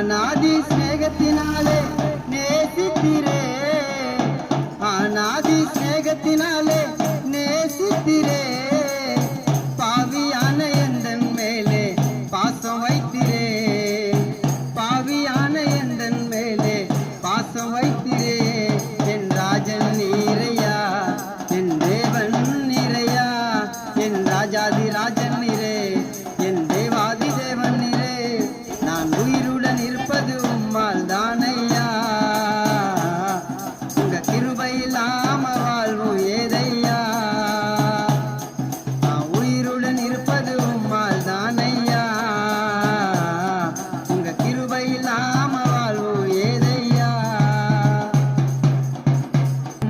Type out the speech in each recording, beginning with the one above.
அநாதி ஸ்நேகத்தினாலே நேசித்திரே, அநாதி ஸ்நேகத்தினாலே நேசித்திரே, பாவியான எந்தன் மேலே பாசம் வைத்திரே, பாவியான எந்தன் மேலே பாசம் வைத்திரே. என் ராஜன் நீரையா, என் தேவன் நீரையா, என் ராஜாதி ராஜன் நீரே, என் தேவாதி தேவன் நீரே. நான் உயிருடன் இருப்பது உம்மால் தானையா, உங்க கிருபை இல்லாம வாழ்வும் ஏதையா. நான் உயிருடன் இருப்பது உம்மால் தானையா, உங்க கிருபை இல்லாம வாழ்வும் ஏதையா.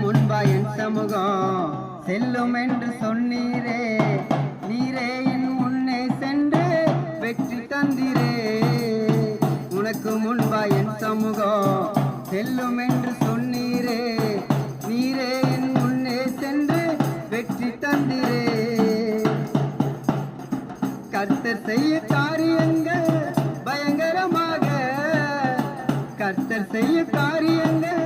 முன்பா என் சமூகம் செல்லும் என்று சொன்னீரே, நீரே என் முன்னே சென்று வெற்றி தந்திரே. உனக்கு முன்பா என் சமூகம் செல்லும் என்று சொன்னீரே, நீரே என் முன்னே சென்று வெற்றி தந்திரே. கர்த்தர் செய்ய காரியங்கள் பயங்கரமாக, கர்த்தர் செய்ய காரியங்கள்